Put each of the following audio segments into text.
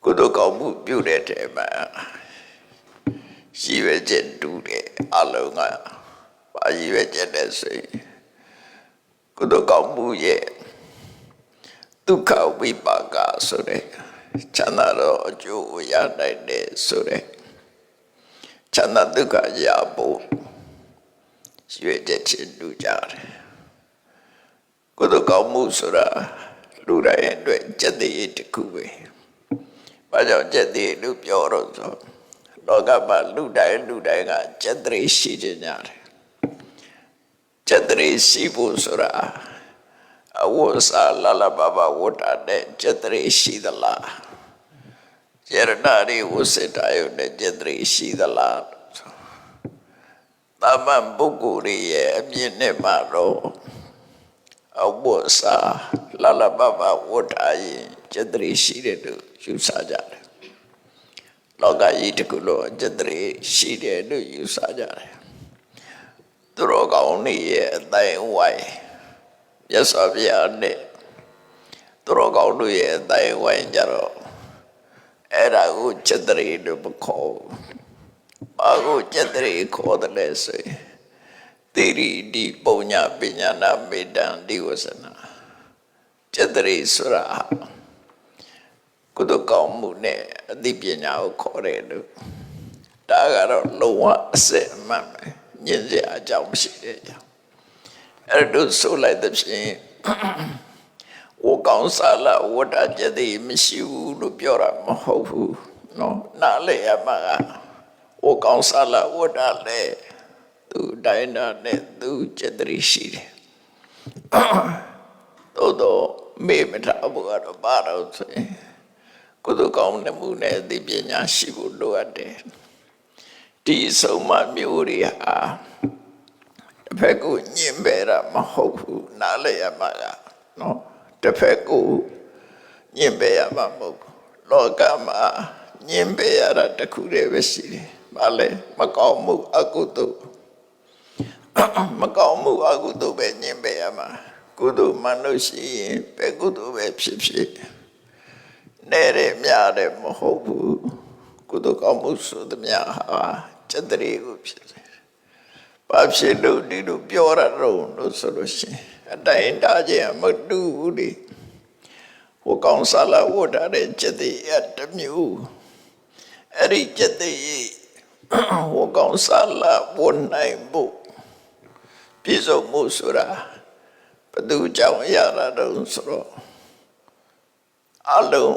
ကုသိုလ်ကောင်းမှုပြုတဲ့ထဲမှာရှိရွယ်ချက်တူတဲ့အလုံးကပါရှိရွယ်ချက်တဲ့ဆိုရင်ကုသိုလ်ကောင်းမှုရဲ့ဒုက္ခဝိပါကဆိုတဲ့ချမ်းသာတော့အကျိုးကိုရနိုင်တယ်ဆိုတဲ့ချမ်းသာဒုက္ခရဖို့ရှိရွယ်ချက်ချင်းတူကြတယ်ကုသိုလ်ကောင်းမှုဆိုတာလူတိုင်းအတွက်ကျက်တည်းတစ်ခုပဲဘာကြောင့်ကျက်တည်းလို့ပြောတော့ဆိုလောကမှာလူတိုင်းကကျက်တည်းရှိကြတယ်ကျက်တည်းရှိဖို့ဆိုတာအဝတ်စားလာလာဘာဘာဝတ်တာနဲ့ကျက်တည်းရှိသလားရတနာတွေဝတ်စစ်တာရုံနဲ့ကျက်တည်းရှိသလားတာမန်ပုဂ္ဂိုလ်ရဲ့အမြင်နဲ့မှတော့အဝတ်စားလာလာဘာဘာဝတ်တာရင်ကျက်တည်းရှိတယ်လို့ယူဆကြတယ်လောကကြီးတစ်ခုလုံးကျက်တည်းရှိတယ်လို့ယူဆကြတယ်သူတော်ကောင်းတွေရဲ့အတိုင်းဝိုင်းမြတ်စွာဘုရားနဲ့သူတော်ကောင်းတို့ရဲ့အတိုင်းဝိုင်းကြတော့အဲ့ဒါကိုကျက်တည်းလို့မခေါ်ဘူးဘာကိုကျက်တည်းခေါ်တယ်လဲဆိုရင်တိရိတိပုံညာပညာနာမေတ္တံဒီဝဆနာကျက်တည်းဆိုတာကုသိုလ်ကောင်းမှုနဲ့အသိပညာကိုခေါ်တယ်လို့ဒါကတော့လုံးဝအစစ်အမှန်ပဲညင်စရာအကြောင်းမရှိတဲ့အကြောင်းအဲ့ဒါဆိုလိုက်တဲ့ဖြင့်ဝကောင်းစားလာဝတ္တကျက်တည်းမရှိဘူးလို့ပြောတာမဟုတ်ဘူးနော်နားလေရမှာကဝကောင်းစားလာဝတ္တလည်းသူတိုင်းတာနဲ့သူကျက်တည်းရှိတယ်တော့မေ့မထားဘူးကတော့ဘာလို့ဆိုရင်ကုသိုလ်ကောင်းမှုနဲ့အသိပညာရှိဖို့လိုအပ်တယ်ဒီဆုံးမမျိုးတွေဟာတစ်ဖက်ကိုညင်ပယ်တာမဟုတ်ဘူးနားလည်ရမှာကနော်တစ်ဖက်ကိုညင်ပယ်ရမှာမဟုတ်ဘူးလောကမှာညင်ပယ်ရတာတစ်ခုတည်းပဲရှိတယ်ဘာလဲမကောင်းမှုအကုသိုလ်မကောင်းမှုအကုသိုလ်ပဲညင်ပယ်ရမှာကုသိုလ်မှန်လို့ရှိရင်ပဲကုသိုလ်ပဲဖြစ်ဖြစ်နဲ့ရမြတယ်မဟုတ်ဘူးကုသိုလ်ကောင်းမှုဆိုသမျှဟာကျက်တည်းကိုဖြစ်တယ်ဘာဖြစ်လို့ဒီလိုပြောရတော့လို့ဆိုလို့ရှိရင်အတိုင်းတာခြင်းမတူဘူးလေဟိုကောင်းစားလာဝတ်တာတဲ့ကျက်တည်းအတမျိုးအဲ့ဒီကျက်တည်းဟိုကောင်းစားလာဝတ်နိုင်ဖို့ပြည့်စုံမှုဆိုတာဘယ်သူကြောင့်ရတာတော့ဆိုတော့အလုံး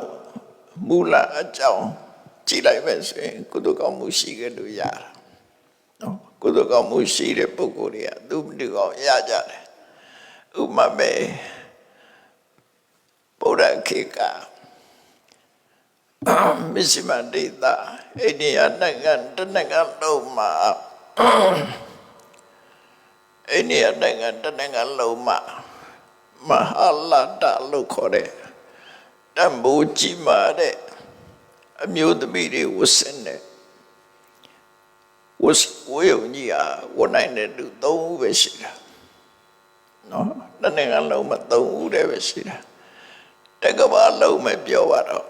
မူလအကြောင်းကြည့်လိုက်မယ်ဆိုရင်ကုသိုလ်ကောင်းမှုရှိခဲ့လို့ရတာနော်ကုသိုလ်ကောင်းမှုရှိတဲ့ပုဂ္ဂိုလ်တွေကသူတို့ကောင်းရကြတယ်ဥပမာပဲဗုဒ္ဓခေတ်ကမစ္စည်းမဒေတာအိန္ဒိယနိုင်ငံတစ်နိုင်ငံလုံးမှာအိန္ဒိယနိုင်ငံတစ်နိုင်ငံလုံးမှာမဟာလာတလို့ခေါ်တဲ့တံမိုးကြီးမာတဲ့အမျိုးသမီးတွေဝတ်ဆင်တဲ့ဝေယုံကြီးဟာဝတ်နိုင်တဲ့လူ3ဦးပဲရှိတာနော်တစ်နိုင်ငံလုံးမှာ3ဦးတည်းပဲရှိတာတကဘာလုံးမပြောပါတော့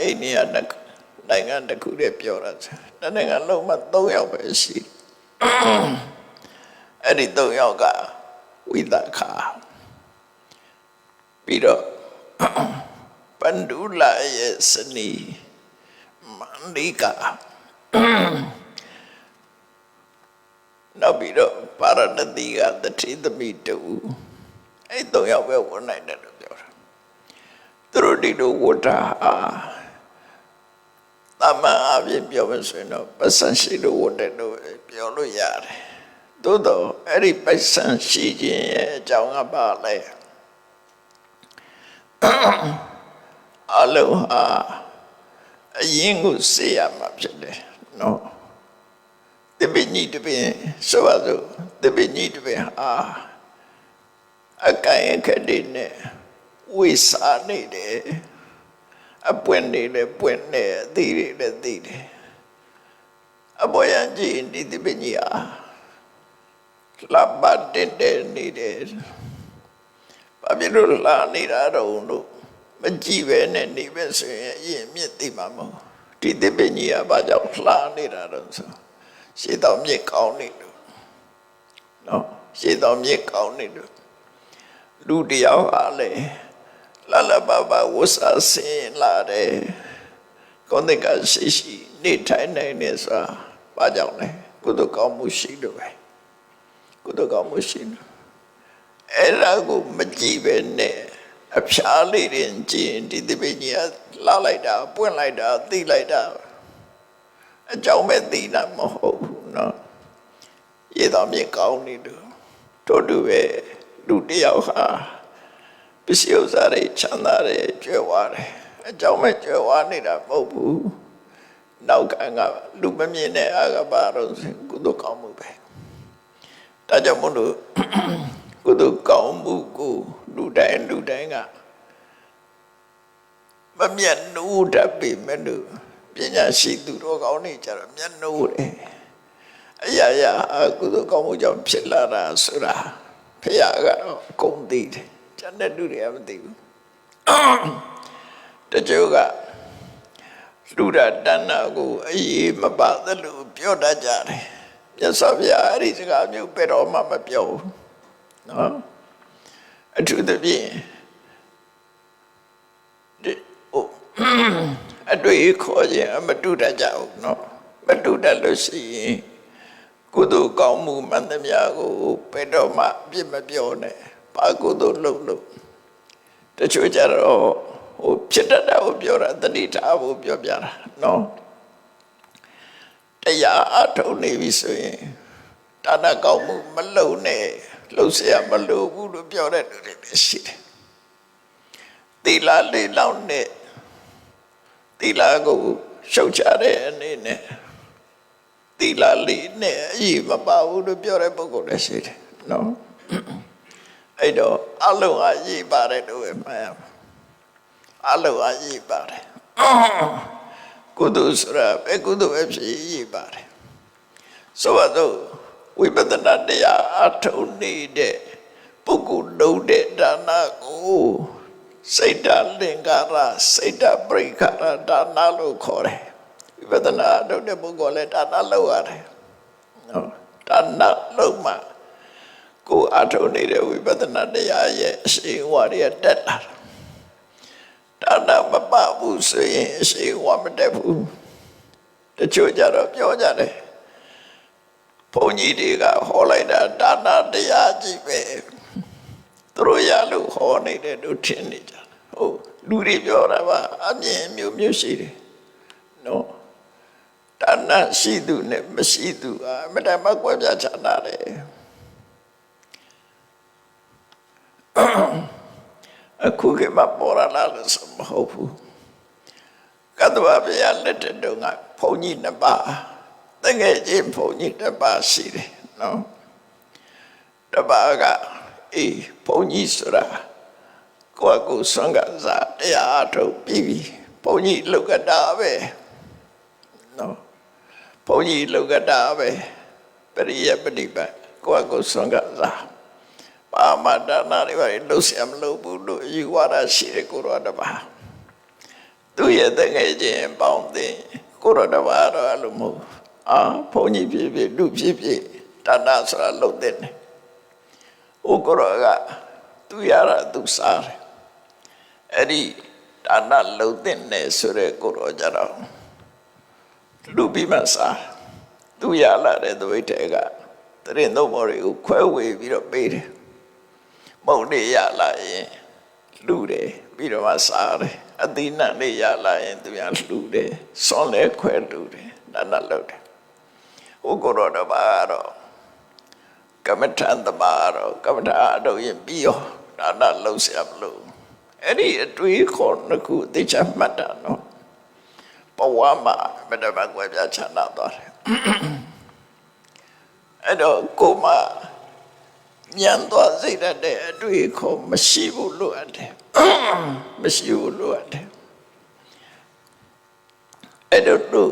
အိန္ဒိယနိုင်ငံတစ်ခုတည်းပြောတာတစ်နိုင်ငံလုံးမှာ3ယောက်ပဲရှိအဲ့ဒီ3ယောက်ကဝိသခာပြီးတော့ပန္ဒုလရဲ့စနီမန္လိကာနောက်ပြီးတော့ပါရဏတိကတတိသမီးတူအဲ့3ယောက်ပဲဝင်နိုင်တယ်လို့ပြောတာသူတို့ဒီလိုဝတ္တာတမန်အပြင်ပြောမဆိုရင်တော့ပစ္စံရှိလို့ဝတ်တယ်လို့ပြောလို့ရတယ်သို့တော့အဲ့ဒီပစ္စံရှိခြင်းရဲ့အကြောင်းကပါလဲအလုံးဟာအရင်ကိုစေရမှာဖြစ်တယ်နော်တပည့်ကြီးတပည့်ဆိုပါစို့တပည့်ကြီးတပည့်ဟာအကန့်အခက်တွေနဲ့ဝိစာနေတယ်အပွင့်နေလည်းပွင့်နေအသီးတွေလည်းသီးတယ်အပေါ်ရကြီးဒီတပည့်ကြီးဟာလှပတက်နေတယ်ဘာဖြစ်လို့လာနေတာတော့လို့ မကြည့်ပဲနဲ့နေပဲဆိုရင်အရင်မြစ်သိမှာမဟုတ်ဒီသစ်ပင်ကြီးကဘာကြောင့်လှနေတာတော့ဆိုရှေ့တော်မြစ်ကောင်းနေလို့နော်ရှေ့တော်မြစ်ကောင်းနေလို့လူတယောက်ဟာလေလာလာပါပါဝဆာစင်လာတယ်ကိုယ်တကရှိနေထိုင်နေနေဆိုဘာကြောင့်လဲကုသိုလ်ကောင်းမှုရှိလို့ပဲကုသိုလ်ကောင်းမှုရှိလို့အဲ့ဒါကိုမကြည့်ပဲနဲ့အဖျားလေးရင်ကြည့်ဒီသစ်ပင်ကြီးကလှလိုက်တာပွင့်လိုက်တာသိလိုက်တာအကြောင်းပဲသိတာမဟုတ်ဘူးနော်ရေတော်မြေကောင်းနေလို့တို့တူပဲလူတယောက်ဟာပစ္စည်းဥစ္စာတွေချမ်းသာတယ်ကြွယ်ဝတယ်အကြောင်းပဲကြွယ်ဝနေတာမဟုတ်ဘူးနောက်ကလူမမြင်တဲ့အကပါတော့ကုသိုလ်ကောင်းမှုပဲဒါကြောင့်မို့လို့ကုသိုလ်ကောင်းမှုကိုလူတိုင်းကမမျက်နှိုးတတ်ပေမဲ့လို့ပညာရှိသူတော်ကောင်းတွေကြတော့မျက်နှိုးတယ်အရာကုသိုလ်ကောင်းမှုကြောင့်ဖြစ်လာတာဆိုတာဖခင်ကတော့ဂုဏ်သိတယ်ကျန်တဲ့လူတွေကမသိဘူးတချို့ကလူရတဏ္ဍကိုအေးမပါသလိုပြောတတ်ကြတယ်မြတ်စွာဘုရားအဲ့ဒီစကားမျိုးဘယ်တော့မှမပြောဘူးနော်အထူးသဖြင့်အတွေ့ခေါ်ခြင်းမတူတတ်ကြဘူးနော်မတူတတ်လို့ရှိရင်ကုသိုလ်ကောင်းမှုမှန်သမျှကိုဘယ်တော့မှပြစ်မပြောနဲ့ဘာကုသိုလ်လုပ်တချို့ကြတော့ဖြစ်တတ်တာကိုပြောတာတတိထားဖို့ပြောပြတာနော်တရားအထုတ်နေပြီဆိုရင်ဒါနကောင်းမှုမလုပ်နဲ့လှုပ်ရှားမလုပ်ဘူးလို့ပြောတဲ့လူတွေလည်းရှိတယ်သီလလေးလောက်နဲ့သီလကိုရှုတ်ချတဲ့အနေနဲ့သီလလေးနဲ့အရေးမပါဘူးလို့ပြောတဲ့ပုဂ္ဂိုလ်လည်းရှိတယ်နော်အဲ့တော့အလုံးအရေးပါတယ်လို့ပဲမှတ်ရမှာအလုံးအရေးပါတယ်ကုသိုလ်ဆိုတာပဲကုသိုလ်ပဲဖြစ်ရေးပါတယ်ဆိုတော့ဝိပဿနာတရားအထုံးနေတဲ့ပုဂ္ဂိုလ်လုံးတဲ့ဒါနကိုစိတ်တလင်္ကာရစိတ်တပရိက္ခရဒါနလို့ခေါ်တယ်ဝိပဿနာအထုံးတဲ့ပုဂ္ဂိုလ်လည်းဒါနလုပ်ရတယ်နော်ဒါနလုပ်မှကိုအထုံးနေတဲ့ဝိပဿနာတရားရဲ့အရှိန်အဝါတွေတက်လာဒါနမပဘူးဆိုရင်အရှိန်အဝါမတက်ဘူးတချို့ကြတော့ပြောကြတယ်ဘုန်းကြီးတွေကဟောလိုက်တာဒါနတရားကြီးပဲသူတို့ရလို့ဟောနေတယ်လို့ထင်နေကြတယ်ဟုတ်လူတွေပြောတာပါအမြင်မျိုးရှိတယ်နော်ဒါနရှိသူနဲ့မရှိသူအမတမကွဲပြားခြားနာတယ်အခုကမှပေါ်လာလို့ဆိုမဟုတ်ဘူးကတ္တဝဘုရားလက်ထက်တုန်းကဘုန်းကြီးနှစ်ပါးတကယ်ချင်းဘုန်းကြီးတစ်ပါးရှိတယ်နော်တစ်ပါးကဘုန်းကြီးဆိုတာကိုယ့်ကိုယ်ဆွမ်းကစားတရားထုတ်ပြီးဘုန်းကြီးလောကတာပဲနော်ဘုန်းကြီးလောကတာပဲပရိယပฏิပတ်ကိုယ့်ကိုယ်ဆွမ်းကစားပါမဒါနတွေပါလို့ဆရာမလို့ဘူးလို့ယူဝါဒရှိတယ်ကိုရောတပါသူရဲ့တကယ်ချင်းပေါင်းတဲ့ကိုရောတပါတော့အလိုမဟုတ်ဘုန်းကြီးဖြစ်လူဖြစ်ဒါနဆိုတာလုပ်တဲ့နေဥကိုရောကသူရတာသူစားတယ်အဲ့ဒီဒါနလုပ်တဲ့နေဆိုတဲ့ကိုရောကြတော့လူပြီးမှစားသူရလာတဲ့သဝိတ္တေကတရင်သုံးဘော်တွေကိုခွဲဝေပြီးတော့ပေးတယ်မုံလေးရလာရင်လှူတယ်ပြီးတော့မှစားတယ်အသီးနှံလေးရလာရင်သူရလှူတယ်စွန်လဲခွဲလှူတယ်ဒါနလုပ်တယ်ဥက္ကိုတော်တပါတော့ကမ္မထန်တပါတော့ကမ္မထာအထုတ်ရင်ပြီးရောဒါနလုပ်เสียမလို့အဲ့ဒီအတွေးခေါ်နှစ်ခုသိချမှတ်တာနော်ဘဝမှာမတမကွယ်ပြချမ်းသာသွားတယ်အဲ့တော့ကိုမညံသွားစိတ်တဲ့အတွေ့အခေါ်မရှိဘူးလို့အပ်တယ်မရှိဘူးလို့အပ်တယ်အဲ့တော့သူ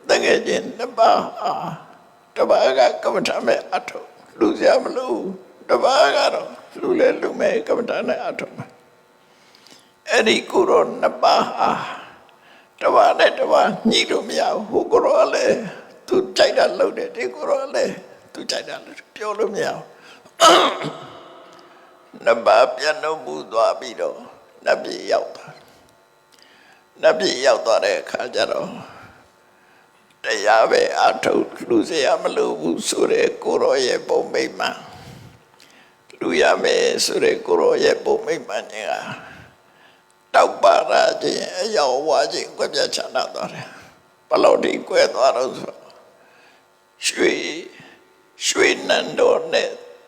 တကယ်ချင်းတပါတပါကကမ္မထာမဲ့အထုလူစရာမလိုတပါကတော့လူလဲလူမဲ့ကမ္မထာနဲ့အထု Eri kuro nabaha. Tawa le tawa nyido mia hukuro le. Tu chaida laude de kuro le. Tu chaida le piolo mia. Naba piano budwa bido. Nabi yauta. Nabi yauta de kajaro. Tayabe ato luze amalu sure kuro ye bomema. Luyame sure kuro ye bomema niga. Tau para ji yau wa ji kwa bia chana dore. Palau di kwe dore so. Shui nando ne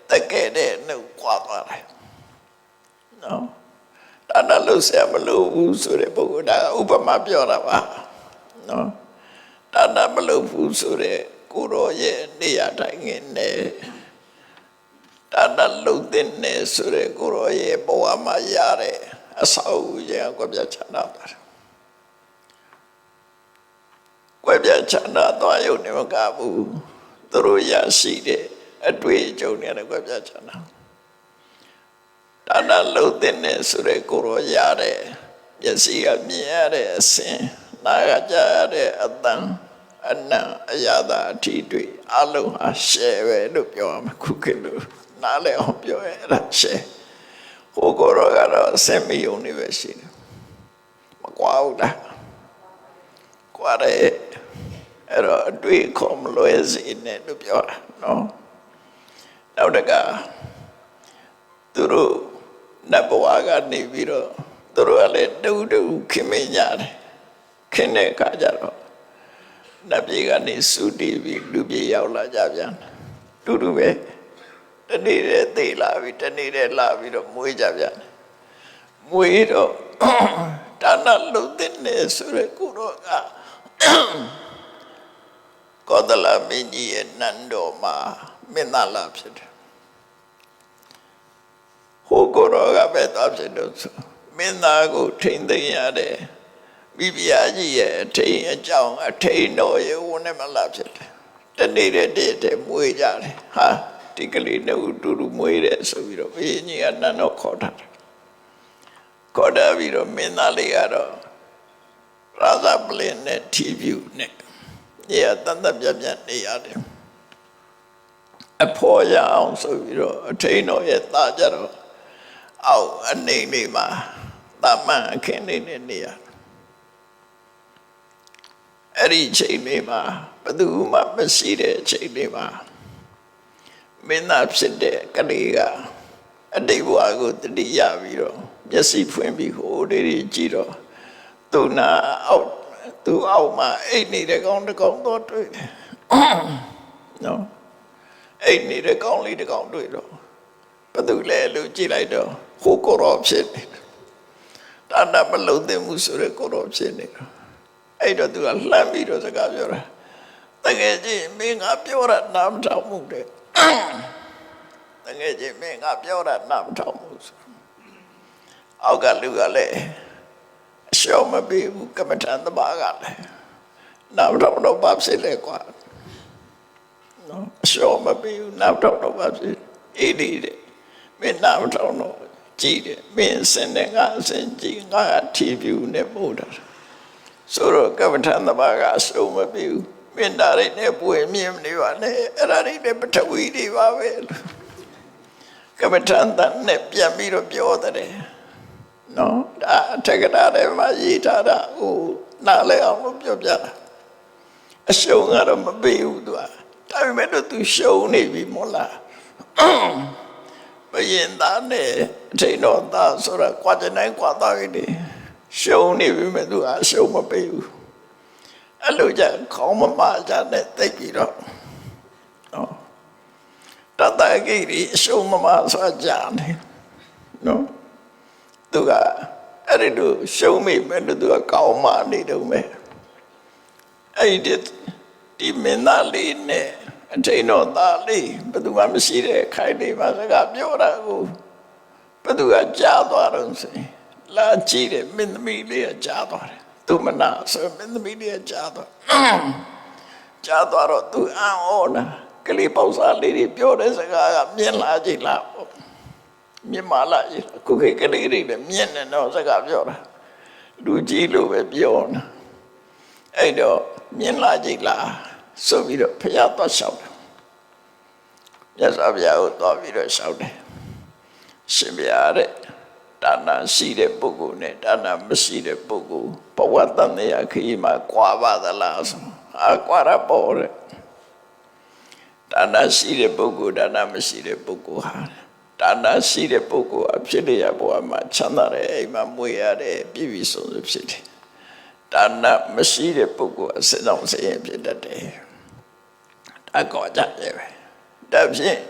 take de ne kwa dore. No. Tana lu se amalu sure boku da upama piora ba. No. Tana malu sure kuro ye niya tangin ne. Tana lu din ne sure kuro ye bawa ma yare. Asau je kwa bia chana dore. Kwa bia chana dore yu ni makabu. Turu ya si de. Atui jau ni ada kwa bia chana. Tana lu din ne sure kuro yare. Yasi ka miyare asin. Naga jare adang. Anna ayada titui. Alu ha shewe lu pyo ma kukilu. Nale ho pyo era she. Hukuro garo semi university. Makwauda. Kware. Ero dui kom loezi ne lu pyo no. Naudaga. Turu nabawaga ni biro. Turu ale du kimi nyare. Kine kajaro. Nabi ga ni sudi bi lubi yau la ja pian. Tudu be. Tani de te la bi tani de la bi do mui ja pian. Mui do tana lu tin ne sure kuro ga. Kodala minji e nando ma minala phit. Hukuro ga be ta phit do so. Minna ko thin thin ya de. Bibiaji ye te a chong a te no ye one mala phit. Tani de mui ja le. Ha tikali ne uduru mui de so bi do be ni a nano khoda. Khoda bi do minna le ga do Raza Blin ne TV ne. Ye tanda bia bia ne ya de. A pho ya ong so bi do a te no ye ta ja do. Au a nei ma ta man khin ne ya. အဲ့ဒီချိန်လေးမှာဘယ်သူမှမရှိတဲ့ချိန်လေးမှာမင်းသားဖြစ်တဲ့ကလေးကအတိတ်ဘဝကိုတတိယပြီးတော့မျက်စိဖွင့်ပြီးဟိုလေးကြည့်တော့သူနာအောက်သူအောက်မှာအိတ်နေတဲ့ကောင်တစ်ကောင်တော့တွေ့တယ်နော်အိတ်နေတဲ့ကောင်လေးတစ်ကောင်တွေ့တော့ဘယ်သူလဲလို့ကြည့်လိုက်တော့ဟိုကိုရောဖြစ်နေတယ်တာတာမလုံးသိမှုဆိုတဲ့ကိုရောဖြစ်နေတော့အဲ့တော့သူကလှမ်းပြီးတော့စကားပြောတာတကယ်ကြီးမင်းငါပြောတာနားမထောင်မှုတဲ့တကယ်ကြီးမင်းငါပြောတာနားမထောင်မှုဆိုအောက်ကလူကလည်းအရှောင်မပေးဘူးကမ္မထန်သမားကလည်းနားမထောင်တော့ဘာဖြစ်လဲကွာနော်အရှောင်မပေးဘူးနားမထောင်တော့ဘာဖြစ်အေးဒီတဲ့မင်းနားမထောင်တော့ကြည့်တယ်မင်းစင်တဲ့ငါစင်ကြည့်ငါထီဖြူနဲ့ပို့တာဆိုတော့ကမ္မထန်သမားကအရှုံးမပေးဘူးမင်းသားရိတ်နဲ့ပွေမြင်နေပါနဲ့အဲ့ဒါတွေနဲ့ပထဝီတွေပါပဲကမ္မထန်တန်နဲ့ပြန်ပြီးတော့ပြောတယ်နော်ဒါအထက်ကရာထဲမှာရေးထားတာဟိုနားလဲအောင်လို့ပြောပြတာအရှုံးကတော့မပေးဘူးသူကဒါပေမဲ့တော့သူရှုံးနေပြီမို့လားဘယင်သားနဲ့အထိန်တော်သားဆိုတော့ကွာကျနိုင်ကွာသားကြီးတွေရှုံးနေပြီမဲ့သူကအရှုံးမပေးဘူးအဲ့လိုကြခေါင်းမမကြနဲ့တိတ်ပြီးတော့နော်တတကြီးဒီအရှုံးမမဆိုကြတယ်နော်သူကအဲ့ဒီလိုရှုံးမိမဲ့လို့သူကကောင်းမှနေတော့မယ်အဲ့ဒီမင်းသားလေးနဲ့အထိန်တော်သားလေးဘယ်သူမှမရှိတဲ့ခိုင်လေးပါစကားပြောတာကိုဘယ်သူကကြားသွားတော့ဆိုရင်လာကြည့်တယ်မင်းသမီးလေးကကြားသွားတယ်သူမနာဆိုမင်းသမီးလေးကကြားသွားတော့သူအံ့ဩတာကလေးပေါ့စားလေးတွေပြောတဲ့စကားကမြင်လာကြည့်လား မြင်မာလာခုခေတ်ကလေးတွေလည်းမြင်နေတော့စကားပြောတာလူကြီးလိုပဲပြောနေအဲ့တော့မြင်လာကြည့်လားဆိုပြီးတော့ဖျားသွားလျှောက်တယ်မြတ်စွာဘုရားကိုသွားပြီးတော့လျှောက်တယ်ရှင်ဘုရားတဲ့ဒါနရှိတဲ့ပုဂ္ဂိုလ်နဲ့ဒါနမရှိတဲ့ပုဂ္ဂိုလ်ဘဝတန်မြာခရီးမှာကွာပါသလားဆိုကွာရပေါ်တဲ့ဒါနရှိတဲ့ပုဂ္ဂိုလ်ဒါနမရှိတဲ့ပုဂ္ဂိုလ်ဟာဒါနရှိတဲ့ပုဂ္ဂိုလ်အဖြစ်လျက်ဘဝမှာချမ်းသာတဲ့အိမ်မှာမွေရတယ်ပြည့်ပြည့်စုံစုံဖြစ်တယ်ဒါနမရှိတဲ့ပုဂ္ဂိုလ်အစစ်အောင်စိတ်ဖြစ်တတ်တယ်ဒါကောကြတယ်ပဲဒါဖြင့်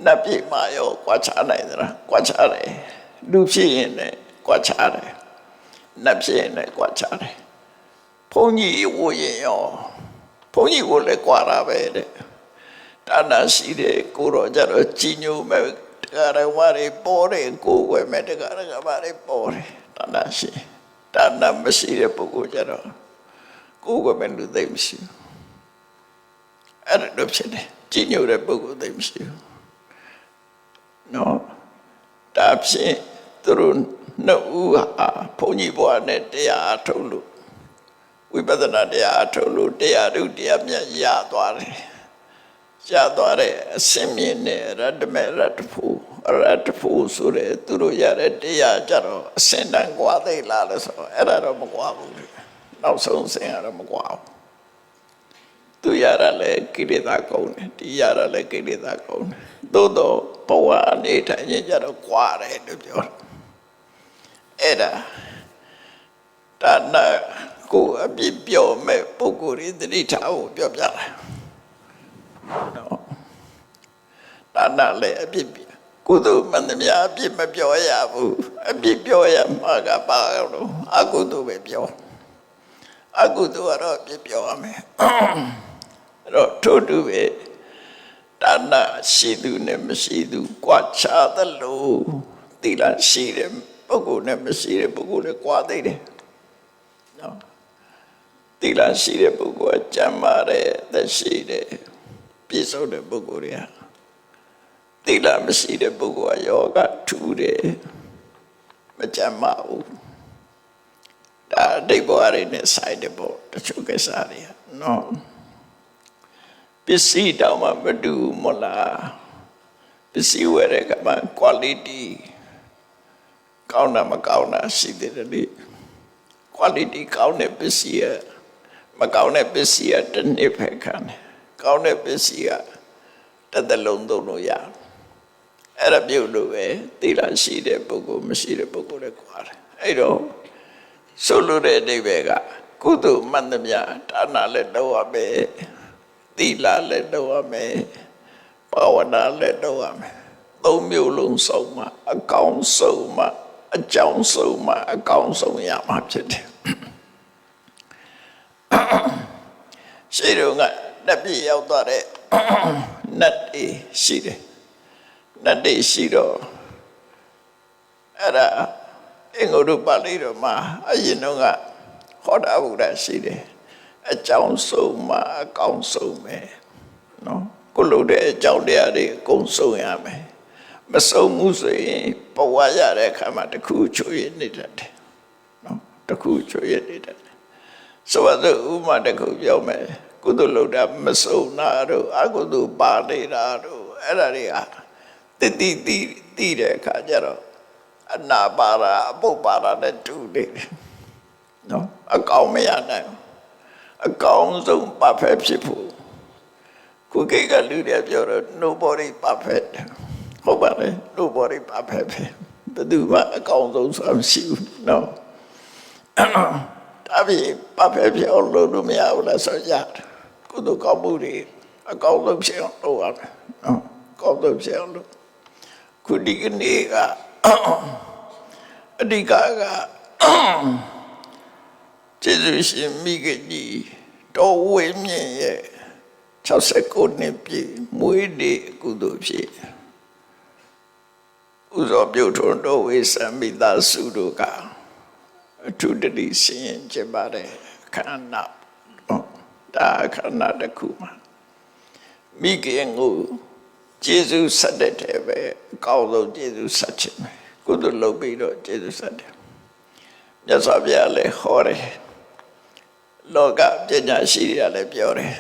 နတ်ပြည်မှာရောကွာခြားနိုင်သလားကွာခြားတယ်လူဖြစ်ရင်လည်းကွာခြားတယ်နတ်ဖြစ်ရင်လည်းကွာခြားတယ်ဘုန်းကြီးဝရင်ရောဘုန်းကြီးကိုလည်းကွာတာပဲတဲ့ဒါနရှိတယ်ကိုတော့ကြတော့ကြီးညိုမဲ့တရားတော်ဝါတွေပေါ်တယ်ကိုယ်ွယ်မဲ့တရားတော်ဝါတွေပေါ်တယ်ဒါနရှိဒါနမရှိတဲ့ပုဂ္ဂိုလ်ကြတော့ကိုယ်ွယ်မဲ့လူသိမရှိဘူးအဲ့ဒါတော့ဖြစ်တယ်ကြီးညိုတဲ့ပုဂ္ဂိုလ်သိမရှိဘူးနော်ဒါဖြင့်သူတို့နှစ်ဦးဟာဘုန်းကြီးဘဝနဲ့တရားထုတ်လို့ဝိပဿနာတရားထုတ်လို့တရားဓုတရားမြတ်ရသွားတယ်ရသွားတဲ့အစင်မြင့်နဲ့ရတ္တမေရတ္တဖို့ဆိုတဲ့သူတို့ရတဲ့တရားကြတော့အစင်တန်ကွာသိလားလို့ဆိုအဲ့ဒါတော့မကွာဘူးနောက်ဆုံးစင်ကတော့မကွာဘူးသူရတာလေကိလေသာကုန်တယ်ဒီရတာလေကိလေသာကုန်တယ်သို့တော့ဘဝအနေထိုင်ရင်ကြတော့ကွာတယ်လို့ပြောတယ်အဲ့ဒါဒါနကိုအပြစ်ပြောမဲ့ပုဂ္ဂိုလ်တွေတတိထားဖို့ပြောပြတာနော်ဒါနလည်းအပြစ်ကုသိုလ်မှန်သမျှအပြစ်မပြောရဘူးအပြစ်ပြောရမှာကပါတော့အကုသိုလ်ပဲပြောအကုသိုလ်ကတော့အပြစ်ပြောရမယ်အဲ့တော့ထို့တူပဲဒါနရှိသူနဲ့မရှိသူကွာခြားသလိုသီလရှိတဲ့ပုဂ္ဂိုလ်နဲ့မရှိတဲ့ပုဂ္ဂိုလ်လည်းကွာသေးတယ်နော်သီလရှိတဲ့ပုဂ္ဂိုလ်ကကျမ်းမာတဲ့သက်ရှိတဲ့ပြည့်စုံတဲ့ပုဂ္ဂိုလ်တွေဟာသီလမရှိတဲ့ပုဂ္ဂိုလ်ကယောဂထူးတယ်မကျမ်းမာဘူးဒါအတိတ်ဘဝတွေနဲ့ဆိုင်တဲ့ပေါ့တချို့ကိစ္စတွေနော်ပစ္စည်းတောင်မှမတူမလားပစ္စည်းဝယ်တဲ့ကမှ quality ကောင်းတာမကောင်းတာရှိသေးတယ်လေ quality ကောင်းတဲ့ပစ္စည်းမကောင်းတဲ့ပစ္စည်းကတစ်နှစ်ပဲခံတယ်ကောင်းတဲ့ပစ္စည်းကတစ်သက်လုံးသုံးလို့ရအဲ့ဒါပြုတ်လို့ပဲသီလရှိတဲ့ပုဂ္ဂိုလ်မရှိတဲ့ပုဂ္ဂိုလ်လည်းကွာတယ်အဲ့တော့ဆိုလိုတဲ့အဓိပ္ပာယ်ကကုသိုလ်မှန်သမျှဒါနလည်းလုပ်ရမယ်သီလလည်းလုပ်ရမယ်ဘာဝနာလည်းလုပ်ရမယ်သုံးမျိုးလုံးစုံမှအကောင်းဆုံးမှအကြောင်းဆုံးမှအကောင်းဆုံးရမှာဖြစ်တယ်ရှိတော့ကနတ်ပြည်ရောက်သွားတဲ့နတ်တွေရှိတယ်နတ်တွေရှိတော့အဲ့ဒါအင်္ဂုတ္တပါဠိတော်မှာအရင်တော့ကဟောတာဘုရားရှိတယ်အကြောင်းဆုံးမှအကောင်းဆုံးပဲနော်ကိုလို့တဲ့အကြောင်းတရားတွေအကုန်ဆုံးရမယ်မဆုံးမှုဆိုရင်ဘဝရတဲ့အခါမှာတစ်ခုချွေနေတတ်တယ်နော်တစ်ခုချွေနေတတ်တယ်ဆိုတော့ဥမာတစ်ခုပြောမယ်ကုသိုလ်လုပ်တာမဆုံးတာတို့အကုသိုလ်ပါနေတာတို့အဲ့ဒါတွေကတိတဲ့အခါကျတော့အနာပါရာအပုပ္ပါရာနဲ့တူနေတယ်နော်အကောင်းမရနိုင်အကောင်းဆုံး perfect ဖြစ်ဖို့ခုကိကလူတွေပြောတော့ nobody perfect ဟုတ်ပါလေ nobody perfect ဘယ်သူမှအကောင်းဆုံးဆိုတာမရှိဘူးနော်ဒါပေမဲ့ perfect ဖြစ်အောင်လုပ်လို့မရဘူးလားဆိုရတယ်ကုသိုလ်ကောင်းမှုတွေအကောင်းဆုံးဖြစ်အောင်လုပ်ရမယ်နော်ကောင်းဆုံးဖြစ်အောင်လုပ်ခုဒီကနေ့ကအဓိကကျေးဇူးရှင်မိခင်ကြီးတော်ဝေမြင့်ရဲ့69နှစ်ပြည့်မွေးနေ့ကုသိုလ်ဖြစ်ဥဇောပြုထွန်းတော်ဝေစံမိသားစုတို့ကအထူးတတိဆင်ရင်ကျပါတဲ့ခန္ဓာဒါခန္ဓာတစ်ခုမှာမိခင်ကို ကျေးဇူးဆက်တဲ့တဲ့ပဲအကောင်းဆုံးကျေးဇူးဆက်ခြင်းပဲကုသိုလ်လုပ်ပြီးတော့ကျေးဇူးဆက်တယ်မြတ်စွာဘုရားလည်းဟောတယ်လောကပညာရှိတွေကလည်းပြောတယ်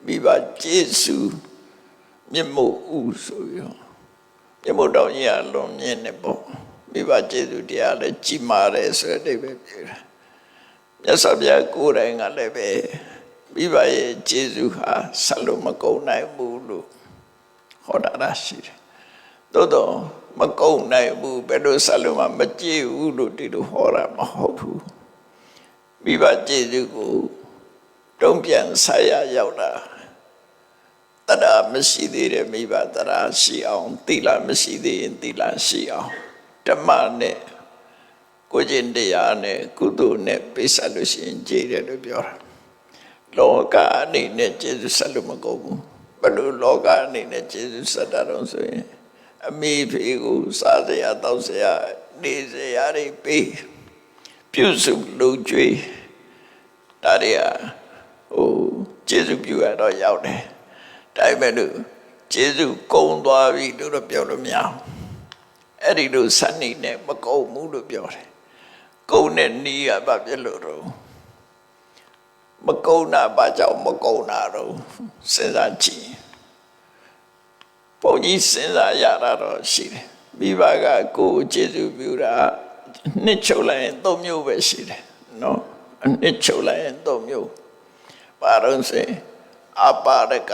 မိဘကျေးဇူးမြတ်မို့ဥဆိုရောမြတ်မို့တော်ကြီးအလွန်မြင့်နေပေါ့မိဘကျေးဇူးတရားလည်းကြီးမားတယ်ဆိုတဲ့အဓိပ္ပာယ်ပြောတာမြတ်စွာဘုရားကိုယ်တိုင်ကလည်းပဲမိဘရဲ့ကျေးဇူးဟာဆက်လို့မကုန်နိုင်ဘူးလို့ဟောတာရှိတယ်သို့တော့မကုန်နိုင်ဘူးဘယ်လိုဆက်လို့မှမကြည့်ဘူးလို့ဒီလိုဟောတာမဟုတ်ဘူးမိဘကျေးဇူးကိုတုံ့ပြန်ဆက်ရရောက်တာတရားမရှိသေးတဲ့မိဘတရားရှိအောင်သီလမရှိသေးရင်သီလရှိအောင်ဓမ္မနဲ့ကိုကျင့်တရားနဲ့ကုသိုလ်နဲ့ပိစလို့ရှိရင်ကြည်တယ်လို့ပြောတာလောကအနေနဲ့ကျေးဇူးဆက်လို့မကုန်ဘူးဘယ်လိုလောကအနေနဲ့ကျေးဇူးဆက်တာတော့ဆိုရင်အမိဖေကိုစားစရာတောက်စရာနေစရာတွေပေးပြုစုလုပ်ကြွေးဒါတွေကကျေးဇူးပြုရတော့ရောက်တယ်ဒါပေမဲ့လို့ကျေးဇူးကုန်သွားပြီလို့တော့ပြောလို့မရဘူးအဲ့ဒီလိုစနေနဲ့မကုန်ဘူးလို့ပြောတယ်ကုန်တဲ့နီးကဘာဖြစ်လို့တော့မကုန်တာဘာကြောင့်မကုန်တာတော့စဉ်းစားကြည့်ဘုန်းကြီးစဉ်းစားရတာတော့ရှိတယ်မိဘကကိုယ်ကျေးဇူးပြုတာနှစ်ချုပ်လိုက်ရင်၃မျိုးပဲရှိတယ်နော်နှစ်ချုပ်လိုက်ရင်၃မျိုးဘာလို့ဆိုအပါဒက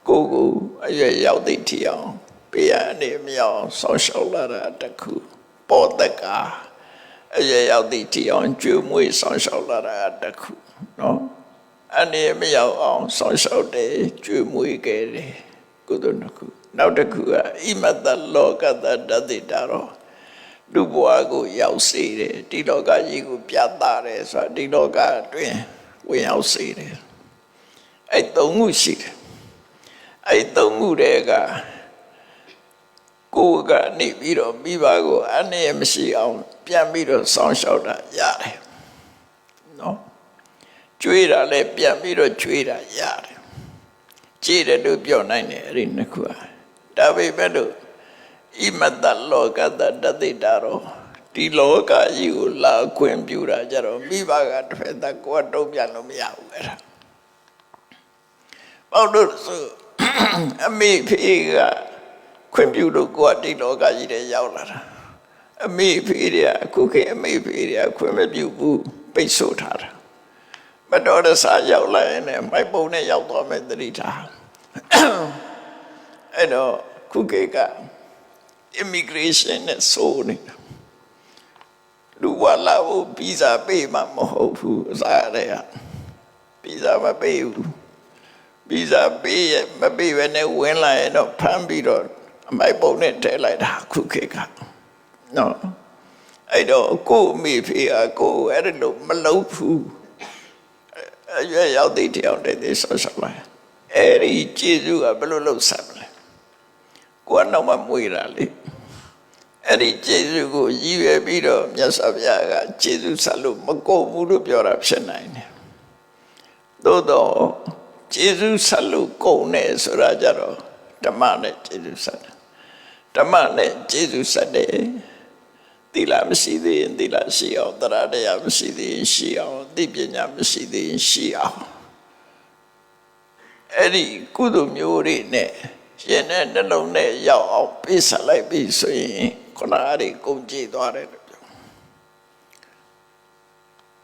ကိုအရွယ်ရောက်သည့်ထီအောင်ပေးရနေမြောင်ဆောင်းလျှောက်လာတာတခုပေါ်တကအရွယ်ရောက်သည့်ထီအောင်ကျွေးမွေးဆောင်းလျှောက်လာတာတခုနော်အနေမရောက်အောင်ဆောင်းလျှောက်တယ်ကျွေးမွေးခဲ့တယ်ကုသိုလ်တစ်ခုနောက်တစ်ခုကဣမတ္တလောကတ္တတတိတာရောလူဘဝကိုရောက်စေတယ်ဒီလောကကြီးကိုပြသတယ်ဆိုတာဒီလောကအတွင်းဝင်ရောက်စေတယ်အဲ့သုံးခုရှိတယ်အဲ့သုံးခုတည်းကကိုယ်ကနေပြီးတော့မိဘကိုအနေမရှိအောင်ပြန်ပြီးတော့ဆောင်းလျှောက်တာရတယ်နော်ကျွေးတာလည်းပြန်ပြီးတော့ကျွေးတာရတယ်ကြည်တယ်လို့ပြောနိုင်တယ်အဲ့ဒီနှစ်ခုဒါပေမဲ့လို့ဣမတ္တလောကတ္တတတိတာရောဒီလောကကြီးကိုလာခွင့်ပြုတာကြတော့မိဘကတစ်ဖက်သက်ကိုယ်တုံ့ပြန်လို့မရဘူးအဲ့ဒါပေါ့လို့ဆိုအမေဖေကခွင့်ပြုလို့ကိုယ်ကဒီလောကကြီးထဲရောက်လာတာအမေဖေတွေကအခုခေတ်အမေဖေတွေကခွင့်မပြုဘူးပိတ်ဆို့ထားတာမတော်တဆရောက်လာရင်လည်းမိုက်ပုံနဲ့ရောက်သွားမယ်တတိထားအဲ့တော့ခုခေတ်က immigration နဲ့ဆိုနေတာလူဝလာဖို့ဗီဇာပေးမှမဟုတ်ဘူးအစားရဗီဇာမပေးဘူးဗီဇာပေးရမပေးဘဲနဲ့ဝင်လာရင်တော့ဖမ်းပြီးတော့အမိုက်ပုံနဲ့ထည့်လိုက်တာခုခေတ်ကနော်အဲ့တော့ကိုအမေဖေကကိုအဲ့လိုမလုပ်ဘူးအရွယ်ရောက်တဲ့တောင်တည်းဆော့ဆော့လာအဲ့ဒီကျေးဇူးကဘယ်လိုလုပ်ဆက်မလဲကိုကနောက်မှမွေးတာလေအဲ့ဒီကျေးဇူးကိုရည်ရွယ်ပြီးတော့မြတ်စွာဘုရားကကျေးဇူးဆက်လို့မကုန်ဘူးလို့ပြောတာဖြစ်နိုင်တယ်သို့တော့ကျေးဇူးဆက်လို့ကုန်တယ်ဆိုတာကြတော့ဓမ္မနဲ့ကျေးဇူးဆက်တယ်ဓမ္မနဲ့ကျေးဇူးဆက်တယ်သီလမရှိသေးရင်သီလရှိအောင်တရားတရားမရှိသေးရင်ရှိအောင်သိပညာမရှိသေးရင်ရှိအောင်အဲ့ဒီကုသိုလ်မျိုးတွေနဲ့ရှင်တဲ့နှလုံးနဲ့ရောက်အောင်ပေးဆက်လိုက်ပြီဆိုရင်ခဏလေးကုန်ကြည်သွားတယ်လို့ပြော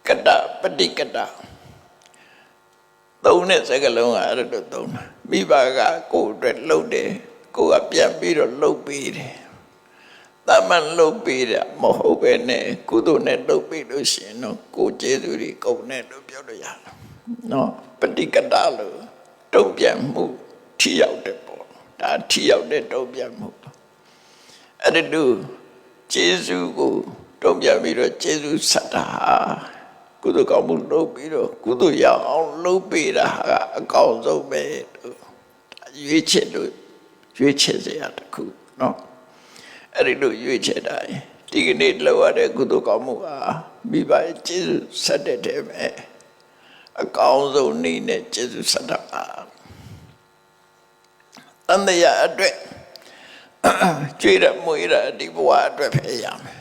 ကတ္တပฏิကတ္တသုံးတဲ့စကားလုံးကအဲ့လိုသုံးတာမိဘကကိုယ်အတွက်လှုပ်တယ်ကိုယ်ကပြန်ပြီးတော့လှုပ်ပေးတယ်တမန်လှုပ်ပေးတာမဟုတ်ပဲနဲ့ကုသိုလ်နဲ့လှုပ်ပေးလို့ရှိရင်တော့ကိုယ်ကျေးဇူးတွေကုန်တယ်လို့ပြောလို့ရတယ်နော်ပฏิကတ္တလို့တုံ့ပြန်မှုထိရောက်တယ်ပေါ့ဒါထိရောက်တဲ့တုံ့ပြန်မှုအဲ့ဒီလိုကျေးဇူးကိုတုံ့ပြန်ပြီးတော့ကျေးဇူးဆက်တာကုသိုလ်ကောင်းမှုလုပ်ပြီးတော့ကုသိုလ်ရအောင်လုပ်ပေးတာကအကောင်းဆုံးပဲလို့ရွေးချယ်လို့ရွေးချယ်စရာတစ်ခုနော်အဲ့ဒီလိုရွေးချယ်တာဒီကနေ့လောက်ရတဲ့ကုသိုလ်ကောင်းမှုဟာမိဘရဲ့ကျေးဇူးဆက်တဲ့တည်းပဲအကောင်းဆုံးနည်းနဲ့ကျေးဇူးဆက်တာပါ တန်တရားအတွက်ကျွေးရမွေးရဒီဘဝအတွက်ပဲရမယ်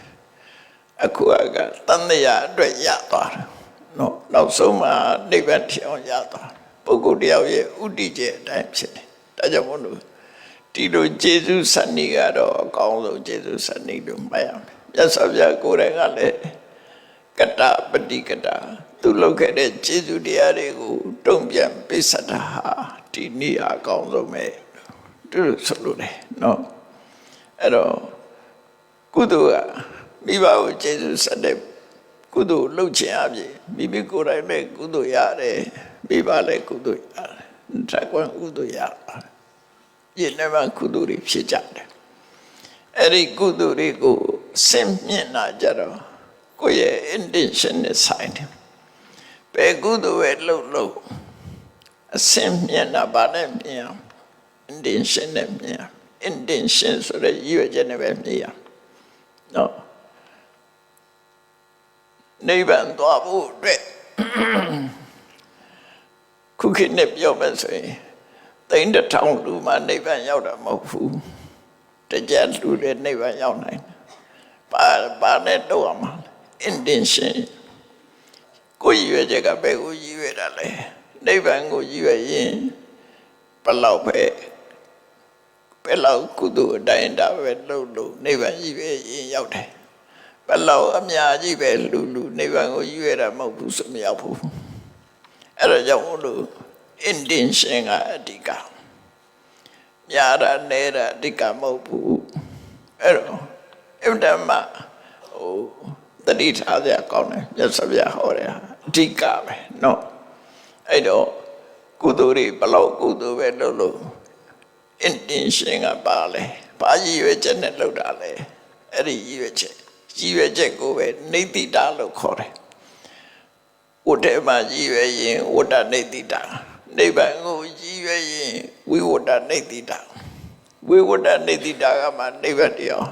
အခုကတန်တရားအတွက်ရသွားတယ်နော်နောက်ဆုံးမှာနိဗ္ဗာန်ထီအောင်ရသွားပုဂ္ဂိုလ်တယောက်ရဲ့ဥတည်ချက်အတိုင်းဖြစ်တယ်ဒါကြောင့်မို့လို့ဒီလိုကျေးဇူးစနစ်ကတော့အကောင်းဆုံးကျေးဇူးစနစ်လို့မှတ်ရမယ်မြတ်စွာဘုရားကိုယ်တိုင်ကလည်းကတ္တပฏิကတသူလုပ်ခဲ့တဲ့ကျေးဇူးတရားတွေကိုတုံ့ပြန်ပေးဆက်တာဟာဒီနေ့အကောင်းဆုံးပဲသူဆိုလို့တယ်နော်အဲ့တော့ကုသိုလ်ကမိဘကိုကျေးဇူးဆက်တဲ့ကုသိုလ်လုပ်ခြင်းအပြင်မိမိကိုယ်တိုင်လည်းကုသိုလ်ရတယ်မိဘလည်းကုသိုလ်ရတယ်ဓာတ်ကွန်ကုသိုလ်ရတယ်ယနေ့မှကုသိုလ်တွေဖြစ်ကြတယ်အဲ့ဒီကုသိုလ်တွေကိုဆင်မြင်လာကြတော့ကိုယ့်ရဲ့ intention နဲ့ဆိုင်တယ်ဘယ်ကုသိုလ်ပဲလုပ်အဆင်မြင်တာဗာနဲ့မြင်အောင် intention နဲ့မြင်အောင် intention ဆိုတဲ့ရည်ရွယ်ချက်နဲ့ပဲမြင်အောင်နော်နိဗ္ဗာန်သွားဖို့အတွက်ခုခေတ်နဲ့ပြောမယ်ဆိုရင်သိန်းတစ်ထောင်လူမှနိဗ္ဗာန်ရောက်တာမဟုတ်ဘူးတကြံလူတွေနိဗ္ဗာန်ရောက်နိုင်ဘာနဲ့တော့ရမှာ intention ကိုရည်ရွယ်ချက်ကဘယ်ကိုရည်ရွယ်တာလဲနိဗ္ဗာန်ကိုရည်ရွယ်ရင်ဘလောက်ကုသိုလ်အတိုင်းတာပဲလို့နိဗ္ဗာန်ရည်ရွယ်ရင်ရောက်တယ်ဘလောက်အများကြီးပဲလူနိဗ္ဗာန်ကိုရည်ရွယ်တာမဟုတ်ဘူးဆိုမရောက်ဘူးအဲ့ဒါကြောင့်မို့လို့ intention ကအဓိကများတာနေတာအဓိကမဟုတ်ဘူးအဲ့တော့အမှန်မှတတိထားကြကောင်းတယ်မြတ်စွာဘုရားဟောတယ်အဓိကပဲเนาะအဲ့တော့ကုသိုလ်တွေဘလောက်ကုသိုလ်ပဲလို့ intention ကပါလဲဘာရည်ရွယ်ချက်နဲ့လုပ်တာလဲအဲ့ဒီရည်ရွယ်ချက်ကိုပဲနေတိတာလို့ခေါ်တယ်ဝတ္တမရည်ရွယ်ရင်ဝတ္တနေတိတာနိဗ္ဗာန်ကိုရည်ရွယ်ရင်ဝိဝတ္တနေတိတာဝိဝတ္တနေတိတာကမှနိဗ္ဗာန်တရား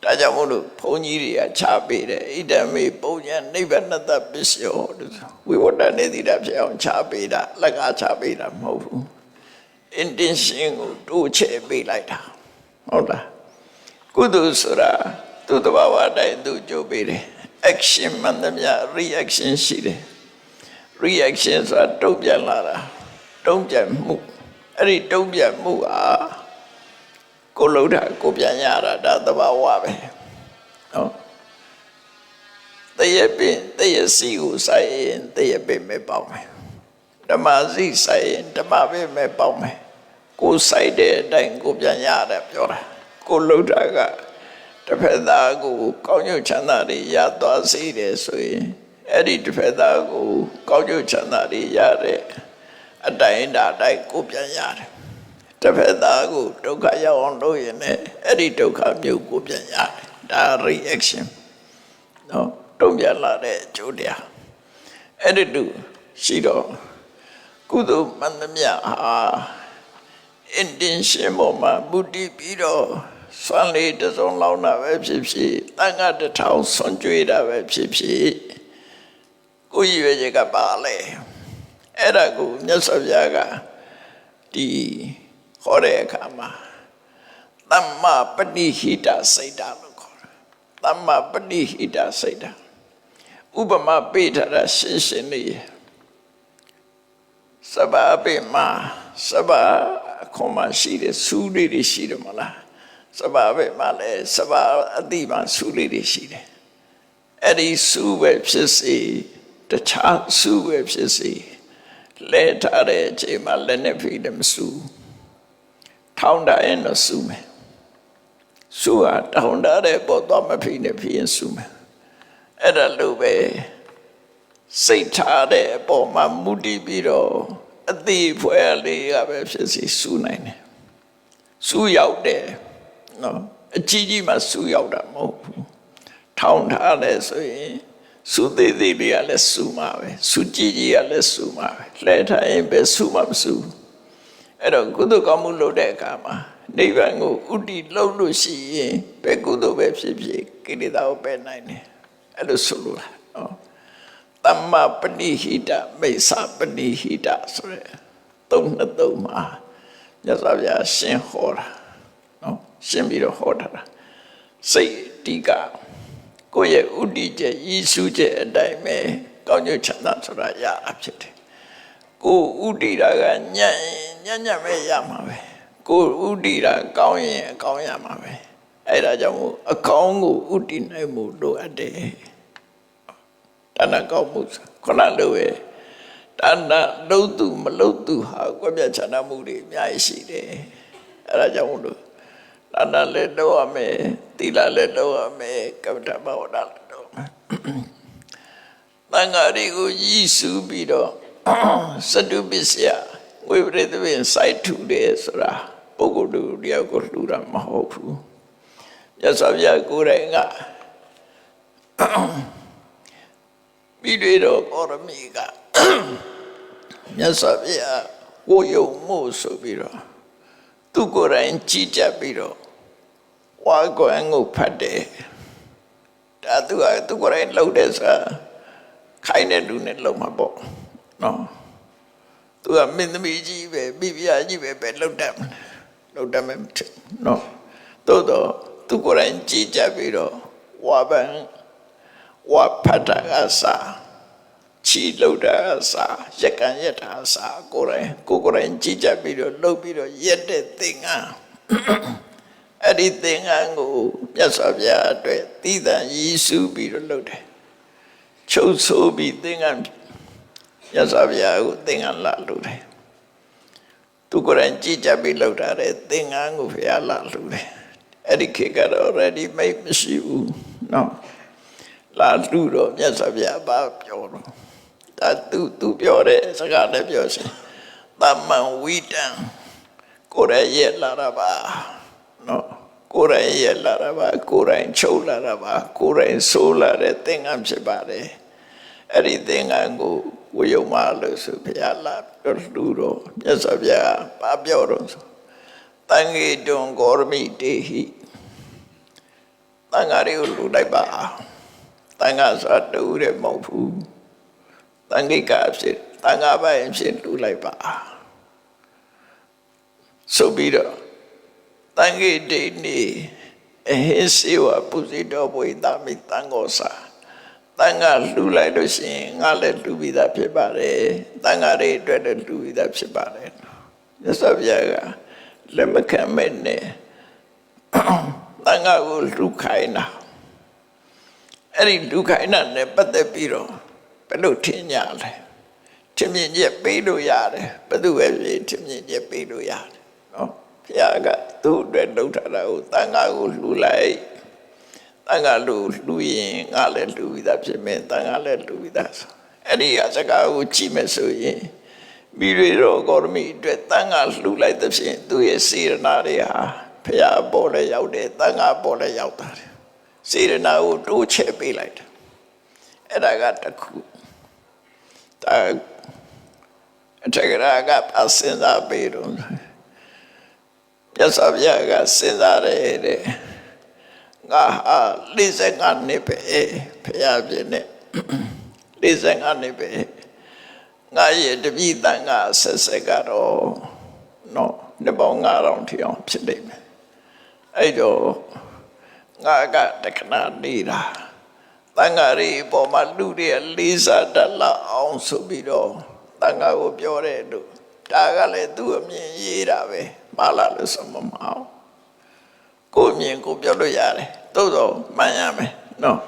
ဒါကြောင့်မို့လို့ဘုန်းကြီးတွေကချပေးတယ်ဣဒံမေပုံညာနိဗ္ဗာန်တပစ္စယောဝိဝတ္တနေတိတာဖြစ်အောင်ချပေးတာလက်ကချပေးတာမဟုတ်ဘူး intention ကိုတိုးချဲ့ပေးလိုက်တာဟုတ်လားကုသိုလ်ဆိုတာသူ့တဘာဝတိုင်းသူကြိုးပေးတယ် action မှန်သမျှ reaction ရှိတယ် reaction ဆိုတာတုံ့ပြန်လာတာတုံ့ပြန်မှုအဲ့ဒီတုံ့ပြန်မှုဟာကိုလှုပ်တာကိုပြန်ရတာဒါတဘာဝပဲနော်တရပင်တရစီကိုဆိုင်ရင်တရပင်ပဲပေါက်မယ်ဓမ္မစီဆိုင်ရင်ဓမ္မပဲပဲပေါက်မယ်ကိုဆိုင်တဲ့အတိုင်းကိုပြန်ရတယ်ပြောတာကိုလှုပ်တာကတစ်ဖက်သားကိုကောင်းကျိုးချမ်းသာတွေရသွားစေတယ်ဆိုရင်အဲ့ဒီတစ်ဖက်သားကိုကောင်းကျိုးချမ်းသာတွေရတဲ့အတိုင်းဒါတိုင်းကိုပြန်ရတယ်တစ်ဖက်သားကိုဒုက္ခရောက်အောင်လုပ်ရင်လည်းအဲ့ဒီဒုက္ခမျိုးကိုပြန်ရတယ်ဒါ reaction နော်တုံ့ပြန်လာတဲ့အကျိုးတရားအဲ့ဒီတူရှိတော့ကုသိုလ်မှန်သမျှဟာ intention ပေါ်မှာမူတည်ပြီးတော့ဆွမ်းလေးတစ်စုံလောင်းတာပဲဖြစ်ဖြစ်တန်ခါတစ်ထောင်ဆွမ်းကြွေးတာပဲဖြစ်ဖြစ်ကိုရည်ရွယ်ချက်ကပါလေအဲ့ဒါကိုမြတ်စွာဘုရားကဒီဟောတဲ့အခါမှာသမ္မာပฏิဟိတစိတ်ဓာတ်လို့ခေါ်တယ်သမ္မာပฏิဟိတစိတ်ဓာတ်ဥပမာပေးထားတာရှင်းရှင်းလေးစဘာပေမှာစဘာခွန်မရှိတဲ့စူးလေးတွေရှိတယ်မလားစဘာပဲမှာလဲစဘာအတိမှာစူးလေးတွေရှိတယ်အဲ့ဒီစူးပဲဖြစ်စေတခြားစူးပဲဖြစ်စေလဲထားတဲ့အချိန်မှာလက်နဲ့ဖိတယ်မစူးထောင်းတာရင်တော့စူးမယ်စူးဟာထောင်းတာတဲ့ပေါ်တော့မဖိနဲ့ဖိရင်စူးမယ်အဲ့ဒါလို့ပဲစိတ်ထားတဲ့အပေါ်မှာမူတည်ပြီးတော့အသေးဖွဲလေးကပဲဖြစ်စီစူးနိုင်တယ်စူးရောက်တယ်နော်အကြီးကြီးမှစူးရောက်တာမဟုတ်ဘူးထောင်းထားတယ်ဆိုရင်စူးသေးသေးလေးကလည်းစူးမှာပဲစူးကြီးကြီးကလည်းစူးမှာပဲလှဲထားရင်ပဲစူးမှာမစူးအဲ့တော့ကုသိုလ်ကောင်းမှုလုပ်တဲ့အခါမှာနိဗ္ဗာန်ကိုဥတည်လုပ်လို့ရှိရင်ဘယ်ကုသိုလ်ပဲဖြစ်ဖြစ်ကိလေသာကိုပယ်နိုင်တယ်အဲ့လိုဆိုလို့လားနော်သမ္မာပฏิဟိတမိစ္ဆာပฏิဟိတဆိုရဲသုံးနှစ်သုံးမှာ မြတ်စွာဘုရားရှင်းဟောတာနော်ရှင်းပြီးတော့ဟောတာစိတ်တိကကိုယ့်ရဲ့ဥတည်ချက်ရည်စူးချက်အတိုင်းပဲကောင်းကျိုးချမ်းသာဆိုတာရတာဖြစ်တယ်ကိုယ်ဥတည်တာကညံ့ပဲရမှာပဲကိုယ်ဥတည်တာကောင်းရင်အကောင်းရမှာပဲအဲ့ဒါကြောင့်မို့အကောင်းကိုဥတည်နိုင်မှုလိုအပ်တယ်တဏှာကောင်းမှုခုနလိုပဲတဏှာလုံးသူမလုံးသူဟာကွက်ပြတ်ချမ်းသာမှုတွေအများကြီးရှိတယ်အဲ့ဒါကြောင့်မို့လို့တဏှာလည်းတော့ရမယ်သီလလည်းတော့ရမယ်ကမ္မဋ္ဌာန်းဘာဝနာလည်းတော့မယ်သံဃာတွေကိုရည်စူးပြီးတော့စတုပစ္စယဝိပရိသပင်စိုက်ထူတယ်ဆိုတာပုဂ္ဂိုလ်တို့တယောက်ကိုလှူတာမဟုတ်ဘူးမြတ်စွာဘုရားကိုယ်တိုင်ကပြီးတွေ့တော့ကောရမီကမြတ်စွာဘုရားကိုယုံမှုဆိုပြီးတော့သူကိုယ်တိုင်ကြည်ကြပြီးတော့ဝါကွန်ကိုဖတ်တယ်ဒါသူကိုယ်တိုင်လှုပ်တယ်ဆိုတာခိုင်းတဲ့လူနဲ့လှုပ်မှာပေါ့နော်သူကမင်းသမီးကြီးပဲပြပြကြီးပဲလှုပ်တတ်မယ်နော်တိုးတော့သူကိုယ်တိုင်ကြည်ကြပြီးတော့ဝါဖတ်တာကစားချီလှုပ်တာကစားရက်ကတာကစားကိုယ်တိုင်ကြည်ကြပြီးတော့လှုပ်ပြီးတော့ရက်တဲ့သင်္ကန်းအဲ့ဒီသင်္ကန်းကိုမြတ်စွာဘုရားအတွက်သီးသန့်ရည်စူးပြီးတော့လှုပ်တယ်ချုပ်ဆိုးပြီးသင်္ကန်းမြတ်စွာဘုရားကိုသင်္ကန်းလာလှုပ်တယ်သူကိုယ်တိုင်ကြည်ကြပြီးလှုပ်တာတဲ့သင်္ကန်းကိုဘုရားလာလှုပ်တယ်အဲ့ဒီခေတ်ကတော့ ready made မရှိဘူးနော်လာလှုပ်တော့မြတ်စွာဘုရားဘာပြောတော့ဒါသူပြောတဲ့စကားလည်းပြောစီသမ္မံဝိတံကိုယ်ရဲ့ရလာတာပါနော်ကိုယ်တိုင်ရလာတာပါကိုယ်တိုင်ချုပ်လာတာပါကိုယ်တိုင်ဆိုးလာတဲ့သင်္ကန်းဖြစ်ပါတယ်အဲ့ဒီသင်္ကန်းကိုဝေယုံမလို့ဆိုဘုရားလာပြောလူတော့မြတ်စွာဘုရားဘာပြောတော့ဆိုတန်ခေတွန်ဂေါရမိတေဟိတန်ဃာတွေကိုလူလိုက်ပါတန်ဃာဆိုတာတူတဲ့မဟုတ်ဘူးတန်ခိကအဖြစ်တန်ဃာပိုင်းဖြစ်လူလိုက်ပါဆိုပြီးတော့တန်ခိတေနေအဟိစေဝပုဇိတောဘွေတာမိတန်ဃောစာတန်ဃာလှူလိုက်လို့ရှိရင်ငါလည်းလှူပြီးသားဖြစ်ပါတယ်တန်ဃာတွေအတွက်လည်းလှူပြီးသားဖြစ်ပါတယ်မြတ်စွာဘုရားကလက်မခံမဲ့နဲ့တန်ဃာကိုလှူခိုင်းတာအဲ့ဒီလှူခိုင်းတာနဲ့ပတ်သက်ပြီးတော့ဘယ်လိုထင်ကြလဲထင်မြင်ချက်ပေးလို့ရတယ်ဘယ်သူပဲဖြစ်ထင်မြင်ချက်ပေးလို့ရတယ်နော်ဘုရားကသူ့အတွက်လှူထားတာကိုတန်ဃာကိုလှူလိုက်တန်ဃာလှူရင်ငါလည်းလှူပြီးသားဖြစ်မယ်တန်ဃာလည်းလှူပြီးသားဆိုအဲ့ဒီအစကားကိုကြည့်မယ်ဆိုရင်မိရိရောဂေါရမိအတွက်တန်ဃာလှူလိုက်တဲ့ဖြင့်သူ့ရဲ့စေရနာတွေဟာဘုရားပေါ်လည်းရောက်တယ်တန်ဃာပေါ်လည်းရောက်တာစေရနာကိုတိုးချဲ့ပေးလိုက်တယ်အဲ့ဒါကတခုဒါအထက်ကရာကစဉ်းစားပေးတော့မြတ်စွာဘုရားကစဉ်းစားတယ်တဲ့ငါဟာ45နှစ်ပဲဘုရားပြည့်နဲ့45နှစ်ပဲငါရဲ့တပည့်တန်ခါဆက်ကတော့နော်နှစ်ပေါင်း9000ထိအောင်ဖြစ်နေမယ်အဲ့တော့ငါကတခဏနေတာတန်ခါရီပေါ်မှာလူတွေလေးစားတတ်လောက်အောင်ဆိုပြီးတော့တန်ခါကိုပြောတဲ့တို့ဒါကလည်းသူ့အမြင်ရေးတာပဲမှားလာလို့ဆိုမမအောင်ကိုမြင်ကိုပြောလို့ရတယ်သို့တော့မှန်ရမယ်နော်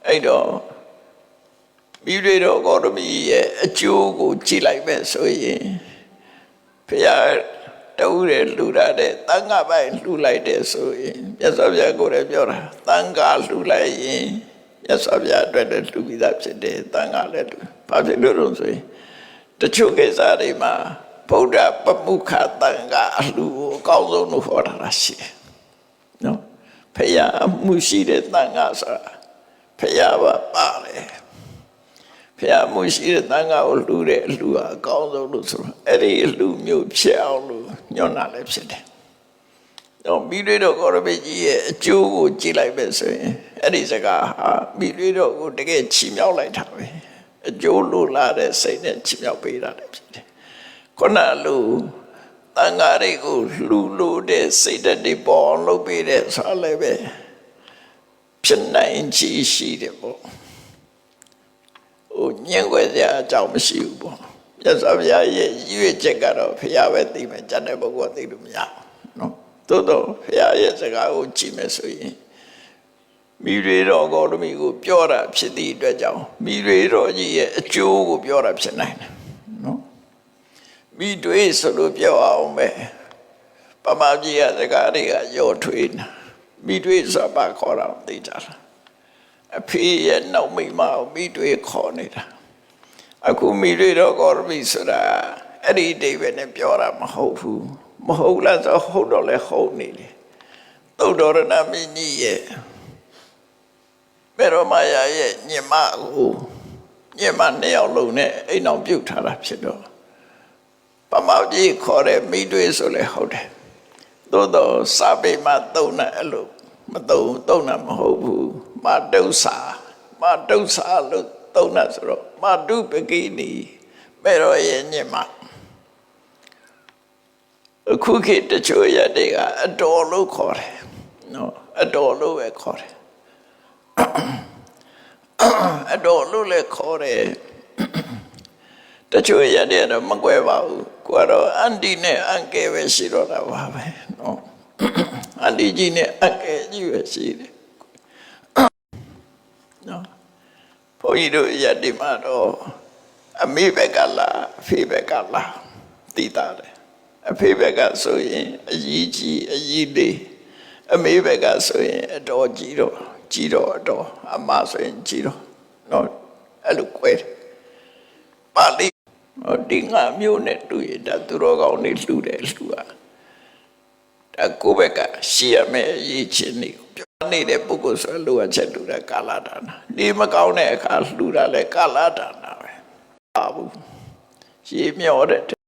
အဲ့တော့မိတွေတော့ဂေါရမီရဲ့အကျိုးကိုကြည့်လိုက်ပဲဆိုရင်ဘုရားတူတယ်လှူတာတဲ့တန်ခါပိုင်းလှူလိုက်တယ်ဆိုရင်မြတ်စွာဘုရားကိုယ်လည်းပြောတာတန်ခါလှူလိုက်ရင်မြတ်စွာဘုရားအတွက်လည်းလှူပြီးသားဖြစ်တယ်တန်ခါလည်းလှူဘာဖြစ်လို့လဲဆိုရင်တချို့ကိစ္စတွေမှာဗုဒ္ဓပပုခတန်ခါအလှူကိုအကောင်းဆုံးလို့ဟောတာရှိတယ်နော်ဖယားမှုရှိတဲ့တန်ခါဆိုတာဖယားပါတယ်ဖယားမှုရှိတဲ့တန်ခါကိုလှူတဲ့အလှူအကောင်းဆုံးလို့ဆိုတာအဲ့ဒီအလှူမျိုးဖြစ်အောင်လို့ညွှန်တာလည်းဖြစ်တယ်တော့မိတွေတော့ဂေါရမိကြီးရဲ့အကျိုးကိုကြည့်လိုက်ပဲဆိုရင်အဲ့ဒီစကားဟာမိတွေတော့ကိုတကယ်ချီးမြှောက်လိုက်တာပဲအကျိုးလိုလာတဲ့စိတ်နဲ့ချီးမြှောက်ပေးတာလည်းဖြစ်တယ်ခုနလို တန်ဃာတွေကိုလှူလို့တဲ့စိတ်ဓာတ်တွေပေါ်အောင်လုပ်ပေးတဲ့ဆိုလည်းပဲဖြစ်နိုင်ချေရှိတယ်ပေါ့ဟိုညင်ွယ်စရာအကြောင်းမရှိဘူးပေါ့မြတ်စွာဘုရားရဲ့ရွေးချက်ကတော့ဘုရားပဲသိမယ်ကျန်တဲ့ပုဂ္ဂိုလ်သိလို့မရဘူးနော်သို့တော့ဘုရားရဲ့စကားကိုကြည့်မယ်ဆိုရင်မိရေတော်ဂေါတမီကိုပြောတာဖြစ်သည့်အတွက်ကြောင့်မိရေတော်ကြီးရဲ့အကျိုးကိုပြောတာဖြစ်နိုင်တယ်နော်မိတွေဆိုလို့ပြောအောင်ပဲပမာကြီးရဲ့စကားတွေကရောထွေးနေမိတွေဆိုပါခေါ်တော့သိကြလားအဖေရဲ့နောက်မိမကိုမိတွေခေါ်နေတာအခုမိတွေတော်ဂေါတမီဆိုတာအဲ့ဒီအဓိပ္ပာယ်နဲ့ပြောတာမဟုတ်ဘူးမဟုတ်လားဆိုဟုတ်တော့လဲဟုတ်နေတယ်သုဒ္ဓရဏမင်းကြီးရဲ့မေရောမာယာရဲ့ညင်မကိုညင်မနှစ်ယောက်လုံးနဲ့အိမ်အောင်ပြုတ်ထားတာဖြစ်တော့ပမောက်ကြီးခေါ်တဲ့မိတွေဆိုလဲဟုတ်တယ်သို့တော့စာပေမှာသုံးတာအဲ့လိုမသုံးတာမဟုတ်ဘူးမတု္ဆာလို့သုံးတာဆိုတော့မတုပကိနီမေရောရဲ့ညင်မအခုခေတ်တချို့ရတဲ့ကအတော်လို့ခေါ်တယ်နော်အတော်လို့ပဲခေါ်တယ်အတော်လို့လည်းခေါ်တယ်တချို့ရတဲ့တော့မကွဲပါဘူးကိုကတော့အန်တီနဲ့အန်ကယ်ပဲရှိတော့တာပါပဲနော်အန်တီကြီးနဲ့အန်ကယ်ကြီးပဲရှိတယ်နော်ဘုန်းကြီးတို့ရတဲ့မှာတော့အမေဘက်ကလားအဖေဘက်ကလားသိတာတယ်အဖေဘက်ကဆိုရင်အကြီးကြီးအကြီးလေးအမေဘက်ကဆိုရင်အတော်ကြီးတော့အတော်အမဆိုရင်ကြီးတော့နော်အဲ့လိုကွဲတယ်ပါဠိဒီငါမျိုးနဲ့တူရတာသူတော်ကောင်းနေလှူတယ်လှူတာဒါကိုဘက်ကရှိရမယ်အရေးချင်းနေပြောနေတဲ့ပုဂ္ဂိုလ်ဆိုလိုအပ်ချက်လှူတာကာလဒါနာဒီမကောင်းတဲ့အခါလှူတာလဲကာလဒါနာပဲပါဘူးရေမြော်တဲ့